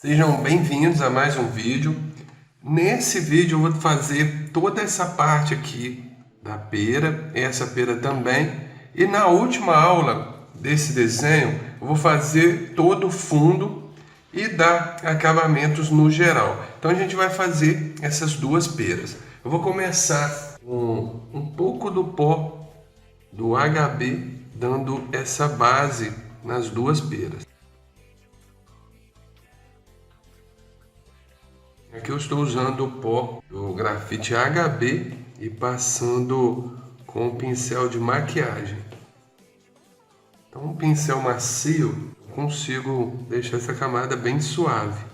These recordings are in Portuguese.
Sejam bem-vindos a mais um vídeo. Nesse vídeo eu vou fazer toda essa parte aqui da pera, essa pera também. E na última aula desse desenho eu vou fazer todo o fundo e dar acabamentos no geral. Então a gente vai fazer essas duas peras. Eu vou começar com um pouco do pó do HB, dando essa base nas duas peras. Aqui eu estou usando o pó do grafite HB e passando com um pincel de maquiagem. Então um pincel macio, eu consigo deixar essa camada bem suave.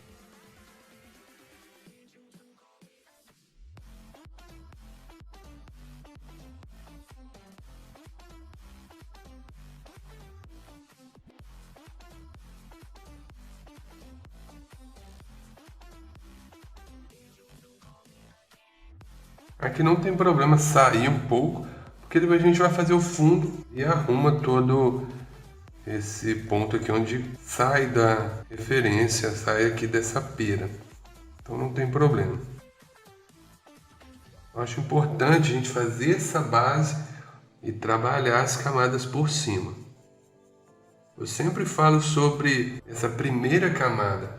Aqui não tem problema sair um pouco, porque depois a gente vai fazer o fundo e arruma todo esse ponto aqui onde sai da referência, sai aqui dessa pera. Então não tem problema. Eu acho importante a gente fazer essa base e trabalhar as camadas por cima. Eu sempre falo sobre essa primeira camada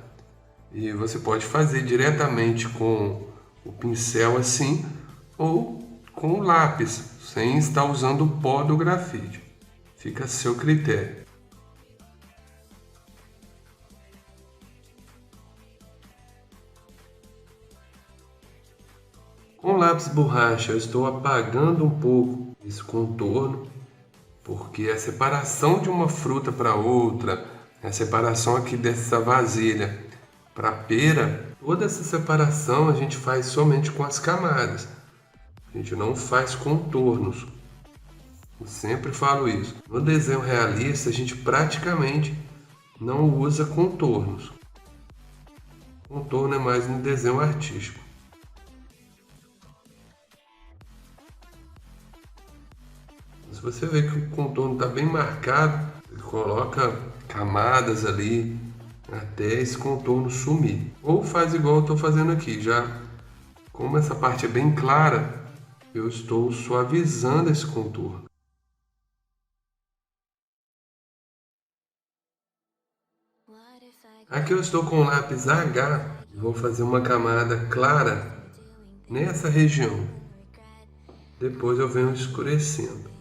e você pode fazer diretamente com o pincel assim ou com o lápis, sem estar usando o pó do grafite. Fica a seu critério. Com o lápis borracha eu estou apagando um pouco esse contorno, porque a separação de uma fruta para outra, a separação aqui dessa vasilha para a pera, toda essa separação a gente faz somente com as camadas. A gente não faz contornos. Eu sempre falo isso. No desenho realista, a gente praticamente não usa contornos. Contorno é mais no desenho artístico. Se você vê que o contorno está bem marcado, você coloca camadas ali até esse contorno sumir. Ou faz igual eu estou fazendo aqui. Já como essa parte é bem clara, eu estou suavizando esse contorno. Aqui eu estou com o lápis H e vou fazer uma camada clara nessa região. Depois eu venho escurecendo.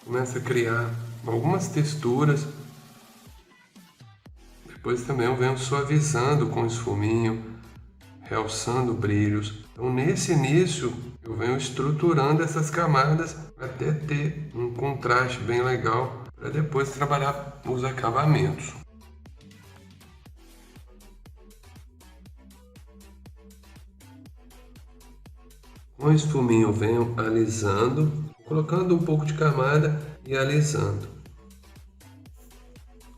Começa a criar algumas texturas. Depois também eu venho suavizando com esfuminho, realçando brilhos. Então nesse início eu venho estruturando essas camadas até ter um contraste bem legal para depois trabalhar os acabamentos. Com esfuminho eu venho alisando, colocando um pouco de camada e alisando.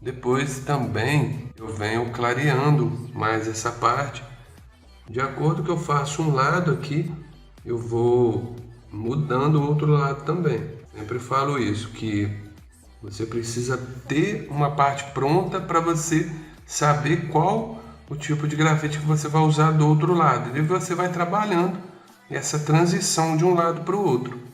Depois também eu venho clareando mais essa parte. De acordo que eu faço um lado aqui, eu vou mudando o outro lado também. Sempre falo isso, que você precisa ter uma parte pronta para você saber qual o tipo de grafite que você vai usar do outro lado. E você vai trabalhando essa transição de um lado para o outro.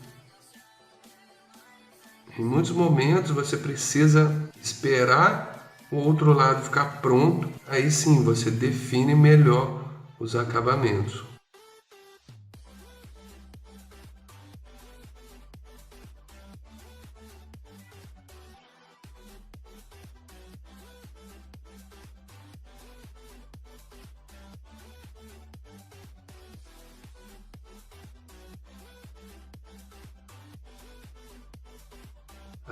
Em muitos momentos você precisa esperar o outro lado ficar pronto, aí sim você define melhor os acabamentos.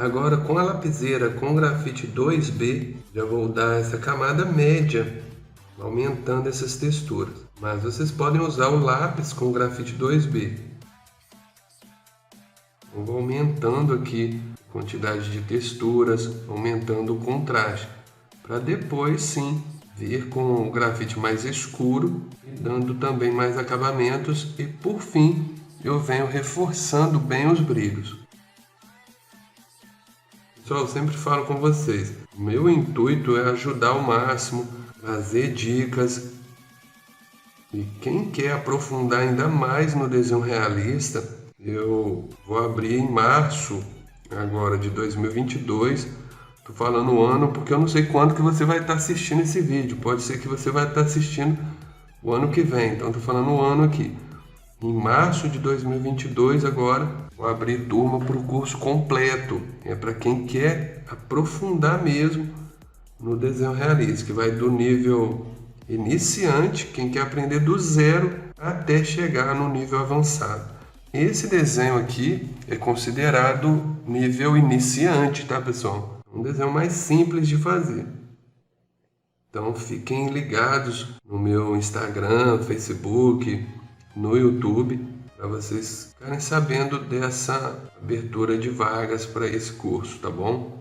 Agora com a lapiseira com grafite 2B, já vou dar essa camada média, aumentando essas texturas. Mas vocês podem usar o lápis com grafite 2B. Eu vou aumentando aqui a quantidade de texturas, aumentando o contraste, para depois sim vir com o grafite mais escuro, dando também mais acabamentos e por fim eu venho reforçando bem os brilhos. Pessoal, eu sempre falo com vocês, o meu intuito é ajudar ao máximo, trazer dicas. E quem quer aprofundar ainda mais no desenho realista, eu vou abrir em março agora de 2022. Estou falando o ano porque eu não sei quando que você vai estar assistindo esse vídeo. Pode ser que você vai estar assistindo o ano que vem. Então estou falando o ano aqui. Em março de 2022 agora, vou abrir turma para o curso completo. É para quem quer aprofundar mesmo no desenho realista, que vai do nível iniciante, quem quer aprender do zero até chegar no nível avançado. Esse desenho aqui é considerado nível iniciante, tá, pessoal? Um desenho mais simples de fazer. Então fiquem ligados no meu Instagram, Facebook, no YouTube, para vocês ficarem sabendo dessa abertura de vagas para esse curso, tá bom?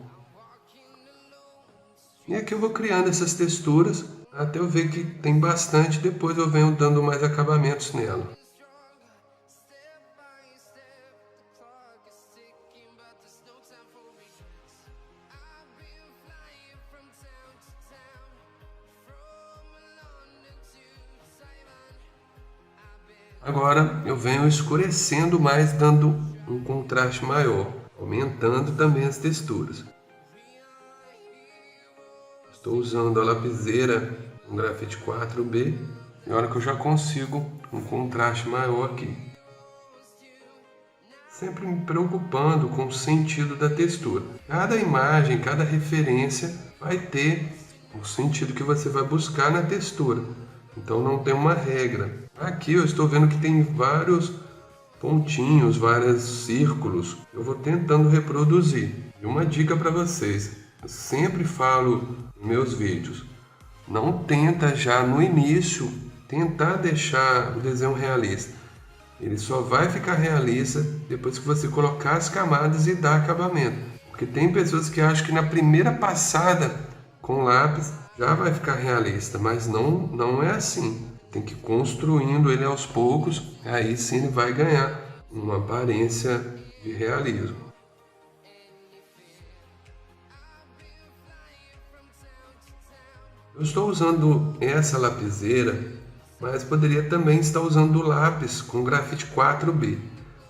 E aqui eu vou criando essas texturas até eu ver que tem bastante, depois eu venho dando mais acabamentos nela. Agora eu venho escurecendo mais, dando um contraste maior, aumentando também as texturas. Estou usando a lapiseira, um grafite 4B, e olha que eu já consigo um contraste maior aqui. Sempre me preocupando com o sentido da textura. Cada imagem, cada referência vai ter o sentido que você vai buscar na textura. Então não tem uma regra. Aqui eu estou vendo que tem vários pontinhos, vários círculos. Eu vou tentando reproduzir. E uma dica para vocês. Eu sempre falo nos meus vídeos. Não tenta já no início tentar deixar o desenho realista. Ele só vai ficar realista depois que você colocar as camadas e dar acabamento. Porque tem pessoas que acham que na primeira passada com lápis já vai ficar realista, mas não é assim. Tem que ir construindo ele aos poucos, aí sim ele vai ganhar uma aparência de realismo. Eu estou usando essa lapiseira, mas poderia também estar usando o lápis com grafite 4B.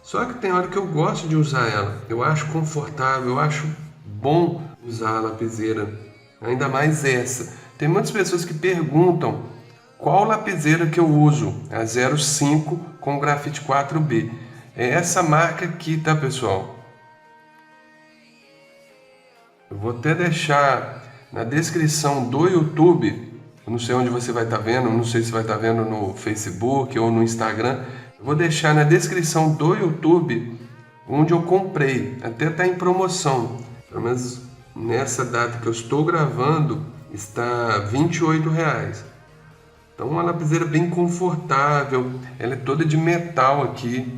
Só que tem hora que eu gosto de usar ela. Eu acho confortável, eu acho bom usar a lapiseira. Ainda mais essa. Tem muitas pessoas que perguntam qual lapiseira que eu uso. A 05 com grafite 4B. É essa marca aqui, tá, pessoal? Eu vou até deixar na descrição do YouTube. Eu não sei onde você vai estar vendo, não sei se vai estar vendo no Facebook ou no Instagram. Eu vou deixar na descrição do YouTube onde eu comprei. Até está em promoção. Pelo menos nessa data que eu estou gravando está R$ 28. Então uma lapiseira bem confortável. Ela é toda de metal aqui.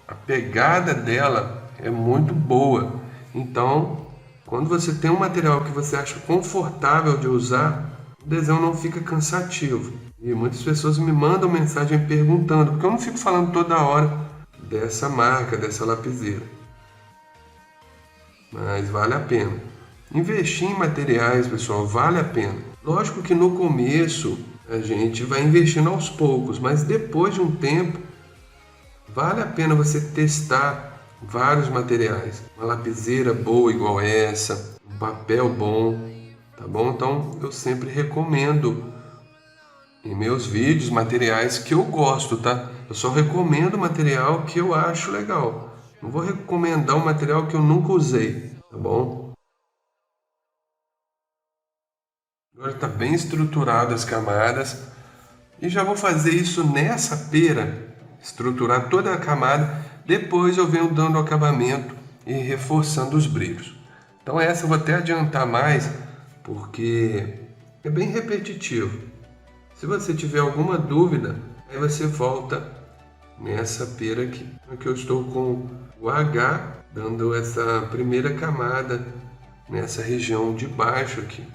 A pegada dela é muito boa. Então, quando você tem um material que você acha confortável de usar, o desenho não fica cansativo. E muitas pessoas me mandam mensagem perguntando, porque eu não fico falando toda hora dessa marca, dessa lapiseira. Mas vale a pena. Investir em materiais, pessoal, vale a pena. Lógico que no começo a gente vai investindo aos poucos, mas depois de um tempo, vale a pena você testar vários materiais. Uma lapiseira boa igual essa, um papel bom. Tá bom? Então eu sempre recomendo em meus vídeos materiais que eu gosto, tá? Eu só recomendo material que eu acho legal. Não vou recomendar um material que eu nunca usei, tá bom? Agora está bem estruturado as camadas e já vou fazer isso nessa pera, estruturar toda a camada. Depois eu venho dando acabamento e reforçando os brilhos. Então essa eu vou até adiantar mais, porque é bem repetitivo. Se você tiver alguma dúvida, aí você volta nessa pera aqui. Aqui eu estou com o H, dando essa primeira camada nessa região de baixo aqui.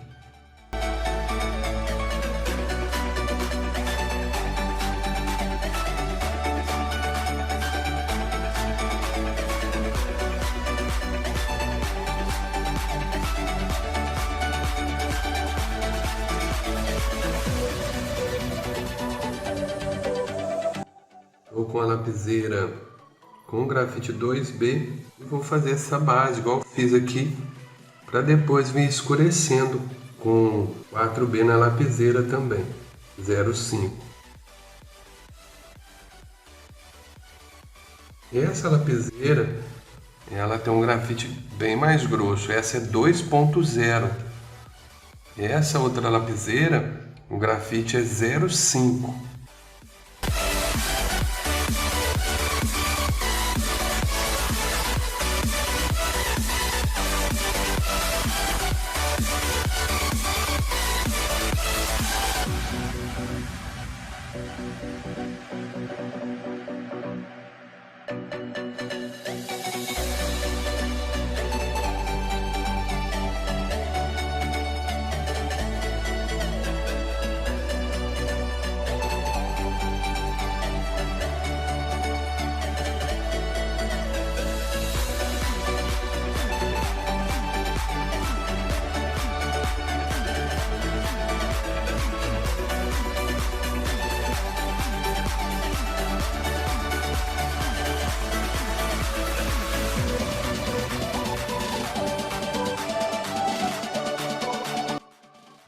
Estou com a lapiseira com grafite 2B e vou fazer essa base igual eu fiz aqui, para depois vir escurecendo com 4B na lapiseira também, 05. Essa lapiseira, ela tem um grafite bem mais grosso, essa é 2.0. Essa outra lapiseira, o grafite é 05.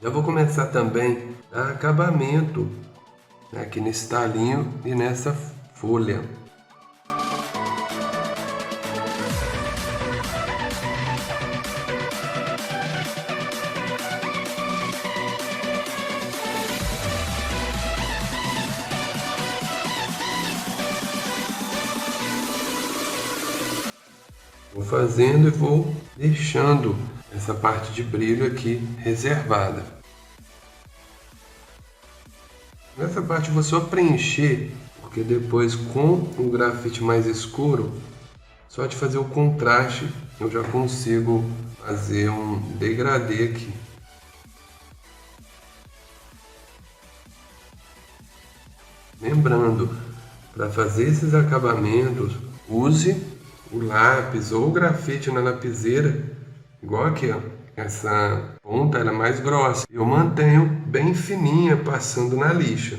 Já vou começar também a dar acabamento aqui nesse talinho e nessa folha. Vou fazendo e vou deixando essa parte de brilho aqui reservada. Nessa parte eu vou só preencher, porque depois com o grafite mais escuro, só de fazer o contraste eu já consigo fazer um degradê aqui. Lembrando, para fazer esses acabamentos, use o lápis ou o grafite na lapiseira, igual aqui, ó. Essa ponta ela é mais grossa. Eu mantenho bem fininha passando na lixa.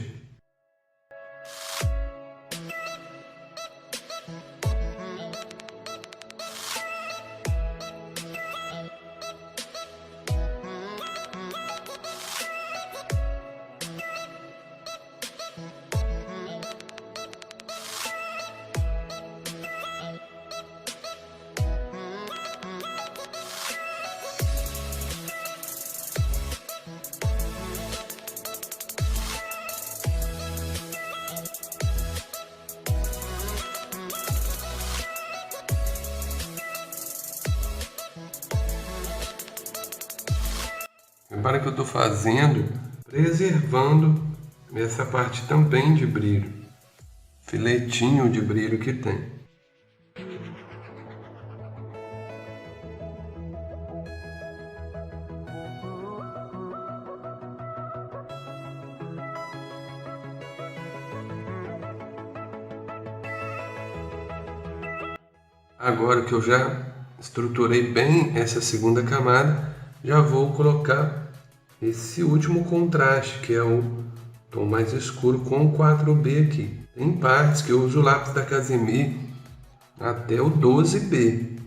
Repara que eu estou fazendo, preservando essa parte também de brilho, filetinho de brilho que tem. Agora que eu já estruturei bem essa segunda camada, já vou colocar esse último contraste, que é o tom mais escuro com o 4B aqui. Tem partes que eu uso o lápis da Casimir até o 12B.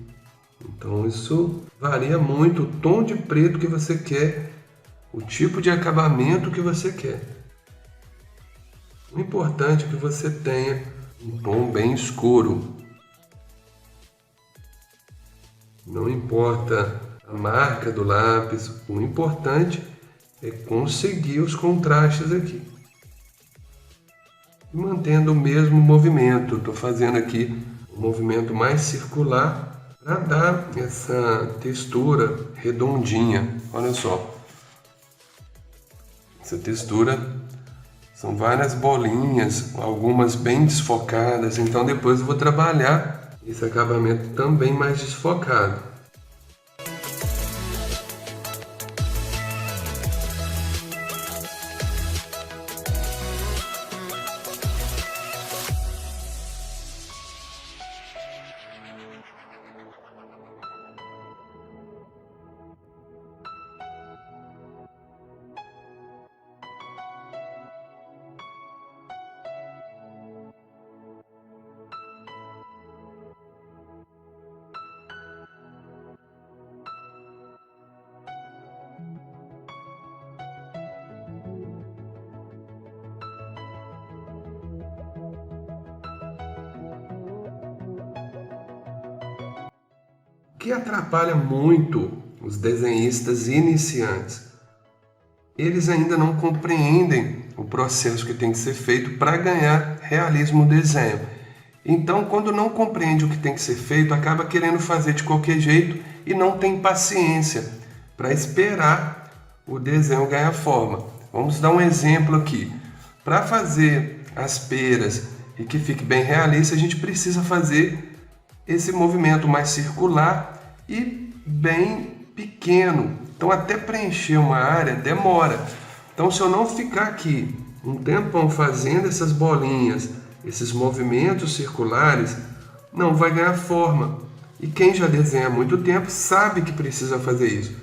Então isso varia muito o tom de preto que você quer, o tipo de acabamento que você quer. O importante é que você tenha um tom bem escuro. Não importa a marca do lápis, o importante é conseguir os contrastes aqui. E mantendo o mesmo movimento, estou fazendo aqui um movimento mais circular para dar essa textura redondinha. Olha só, essa textura São várias bolinhas, algumas bem desfocadas, então depois eu vou trabalhar esse acabamento também mais desfocado. O que atrapalha muito os desenhistas iniciantes? Eles ainda não compreendem o processo que tem que ser feito para ganhar realismo no desenho. Então, quando não compreende o que tem que ser feito, acaba querendo fazer de qualquer jeito e não tem paciência para esperar o desenho ganhar forma. Vamos dar um exemplo aqui. Para fazer as peras e que fique bem realista, a gente precisa fazer esse movimento mais circular e bem pequeno. Então, até preencher uma área demora. Então, se eu não ficar aqui um tempão fazendo essas bolinhas, esses movimentos circulares, não vai ganhar forma. E quem já desenha há muito tempo sabe que precisa fazer isso.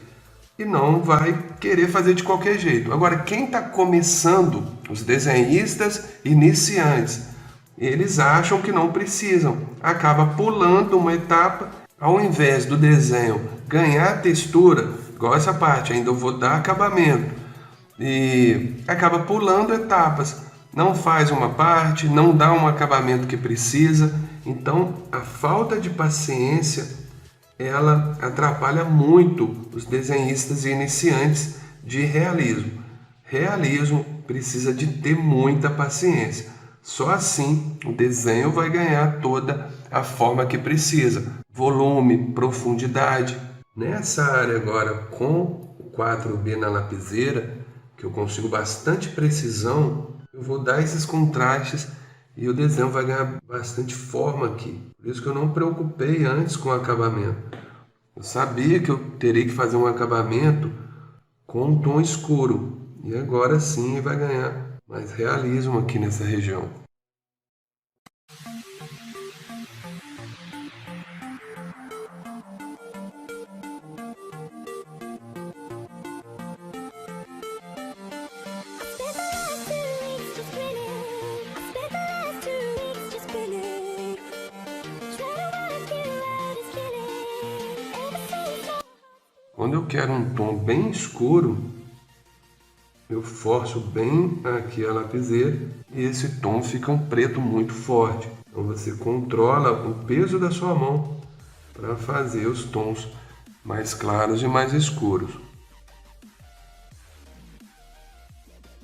E não vai querer fazer de qualquer jeito. Agora, quem está começando, os desenhistas iniciantes, eles acham que não precisam, acaba pulando uma etapa, ao invés do desenho ganhar textura, igual essa parte, ainda eu vou dar acabamento, e acaba pulando etapas, não faz uma parte, não dá um acabamento que precisa. Então a falta de paciência, ela atrapalha muito os desenhistas iniciantes de realismo. Realismo precisa de ter muita paciência. Só assim o desenho vai ganhar toda a forma que precisa. Volume, profundidade. Nessa área agora, com o 4B na lapiseira, que eu consigo bastante precisão, eu vou dar esses contrastes e o desenho vai ganhar bastante forma aqui. Por isso que eu não me preocupei antes com o acabamento. Eu sabia que eu teria que fazer um acabamento com um tom escuro. E agora sim vai ganhar mais realismo aqui nessa região. Quando eu quero um tom bem escuro, eu forço bem aqui a lapiseira e esse tom fica um preto muito forte. Então você controla o peso da sua mão para fazer os tons mais claros e mais escuros.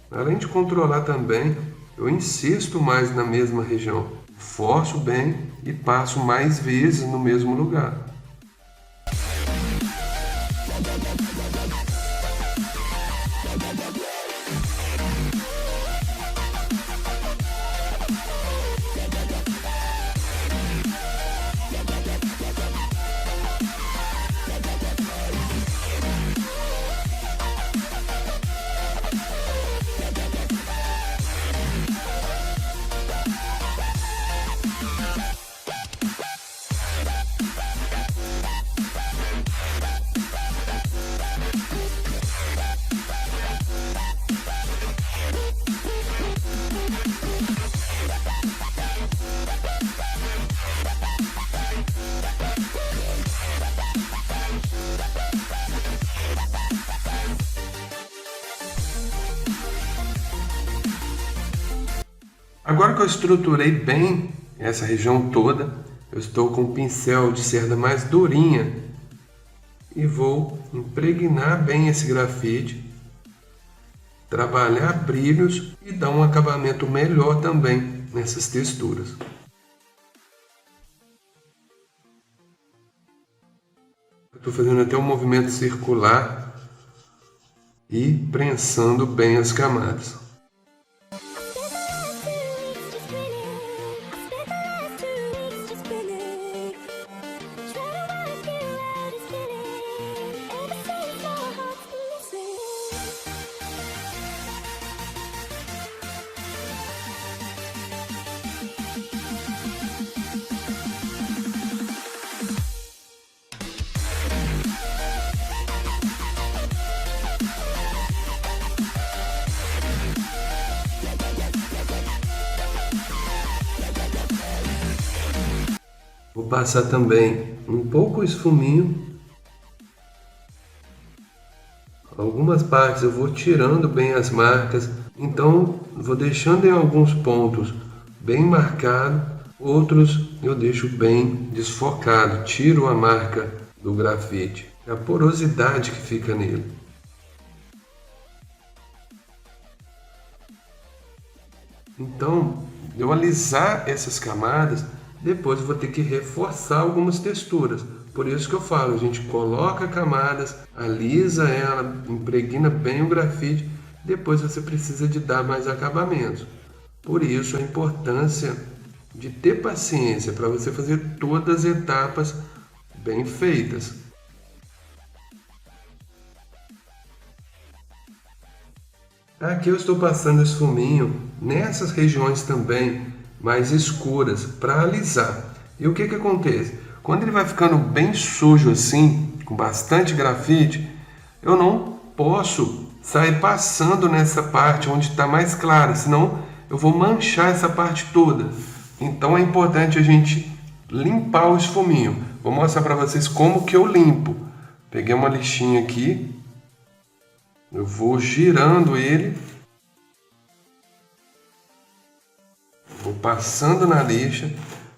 Além de controlar também, eu insisto mais na mesma região. Forço bem e passo mais vezes no mesmo lugar. Agora que eu estruturei bem essa região toda, eu estou com o pincel de cerda mais durinha e vou impregnar bem esse grafite, trabalhar brilhos e dar um acabamento melhor também nessas texturas. Estou fazendo até um movimento circular e prensando bem as camadas. passar também um pouco esfuminho. Algumas partes eu vou tirando bem as marcas, então vou deixando em alguns pontos bem marcado, outros eu deixo bem desfocado, tiro a marca do grafite, a porosidade que fica nele. Então, eu alisar essas camadas, depois eu vou ter que reforçar algumas texturas. Por isso que eu falo, a gente coloca camadas, alisa ela, impregna bem o grafite, depois você precisa de dar mais acabamentos. Por isso a importância de ter paciência para você fazer todas as etapas bem feitas. Aqui eu estou passando esfuminho nessas regiões também mais escuras para alisar. E o que acontece? Quando ele vai ficando bem sujo assim, com bastante grafite, eu não posso sair passando nessa parte onde está mais clara, senão eu vou manchar essa parte toda. Então é importante a gente limpar o esfuminho. Vou mostrar para vocês como que eu limpo. Peguei uma lixinha aqui, eu vou girando ele, vou passando na lixa,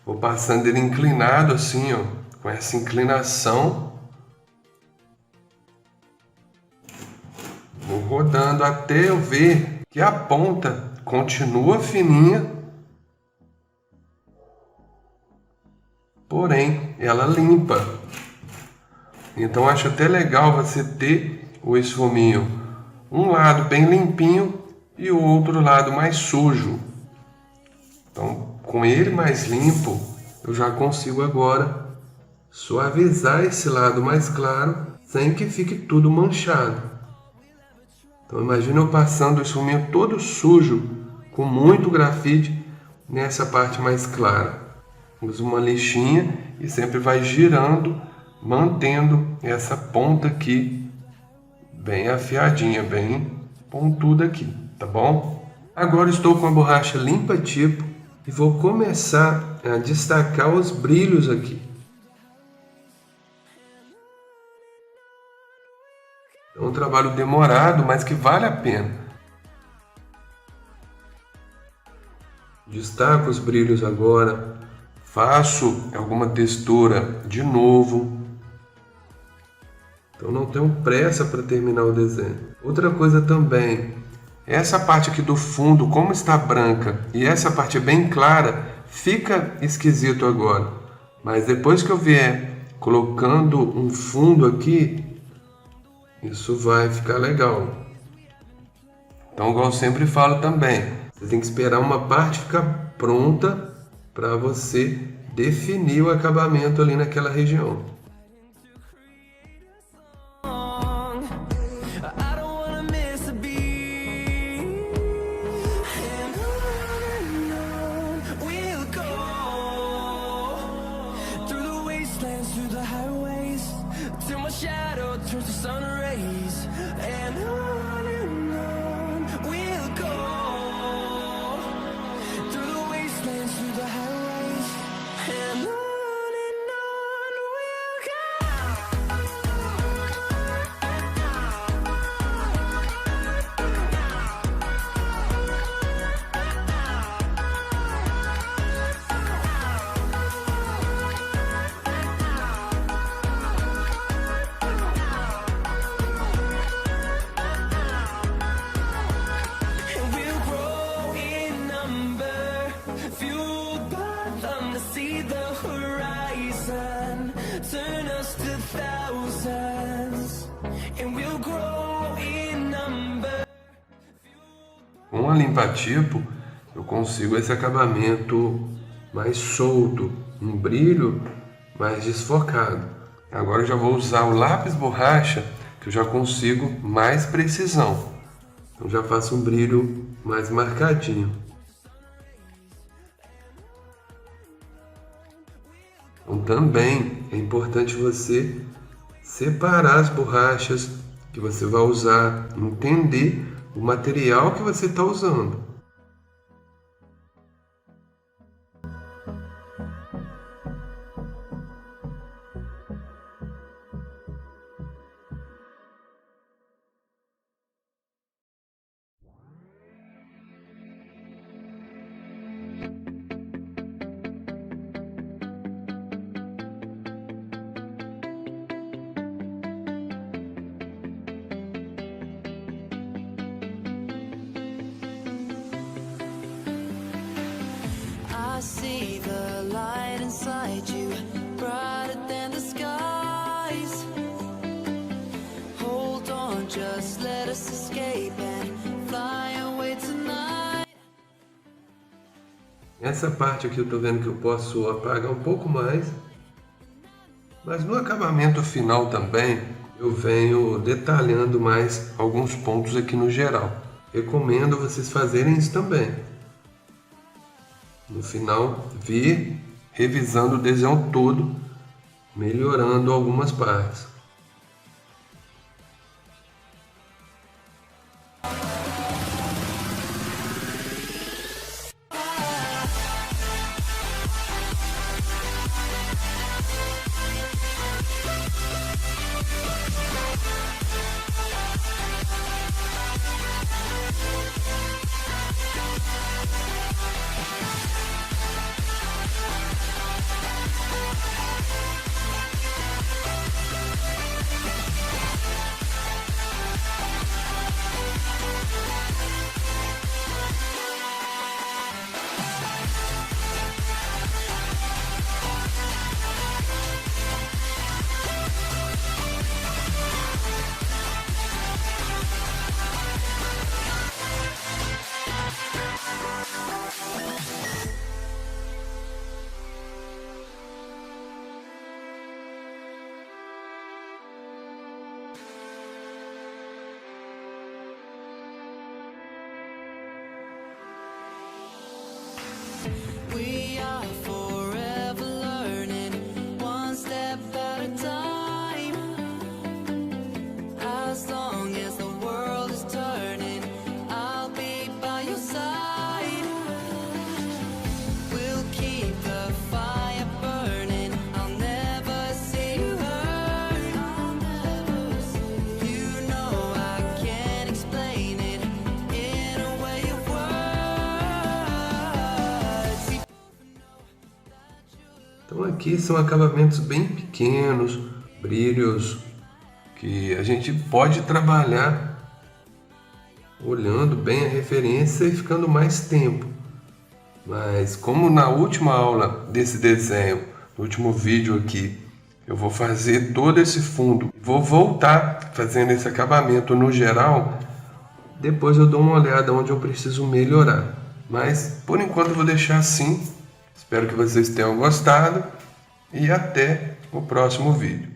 vou passando ele inclinado assim, ó, com essa inclinação. Vou rodando até eu ver que a ponta continua fininha, porém ela limpa. Então acho até legal você ter o esfuminho um lado bem limpinho e o outro lado mais sujo. Então, com ele mais limpo, eu já consigo agora suavizar esse lado mais claro, sem que fique tudo manchado. Então, imagina eu passando o esfuminho todo sujo, com muito grafite, nessa parte mais clara. Usa uma lixinha e sempre vai girando, mantendo essa ponta aqui bem afiadinha, bem pontuda aqui, tá bom? Agora estou com a borracha limpa tipo e vou começar a destacar os brilhos aqui. É um trabalho demorado, mas que vale a pena. Destaco os brilhos agora, faço alguma textura de novo. Então não tenho pressa para terminar o desenho. Outra coisa também, essa parte aqui do fundo, como está branca e essa parte é bem clara, fica esquisito agora. Mas depois que eu vier colocando um fundo aqui, isso vai ficar legal. Então, igual eu sempre falo também, você tem que esperar uma parte ficar pronta para você definir o acabamento ali naquela região. Turns to sun rays, and on we'll go through the wastelands, through the highways, and on turn us to thousands, and we'll grow in number. Com a limpa-tipo, eu consigo esse acabamento mais solto, um brilho mais desfocado. Agora eu já vou usar o lápis borracha, que eu já consigo mais precisão. Então já faço um brilho mais marcadinho. Então também é importante você separar as borrachas que você vai usar, entender o material que você está usando. the light inside you, brighter than the skies. Hold on, just let us escape and fly away tonight. Essa parte aqui eu tô vendo que eu posso apagar um pouco mais, mas no acabamento final também eu venho detalhando mais alguns pontos aqui no geral. Recomendo vocês fazerem isso também. No final, vir revisando o desenho todo, melhorando algumas partes. We are forever learning, one step at a time. As long as the world is turning, I'll be by your side. We'll keep the fire burning, I'll never see you hurt. You know I can't explain it in a way of words. Então aqui são acabamentos bem pequenos, brilhos que a gente pode trabalhar olhando bem a referência e ficando mais tempo. Mas como na última aula desse desenho, no último vídeo aqui, eu vou fazer todo esse fundo, vou voltar fazendo esse acabamento no geral, depois eu dou uma olhada onde eu preciso melhorar. Mas por enquanto eu vou deixar assim. Espero que vocês tenham gostado e até o próximo vídeo.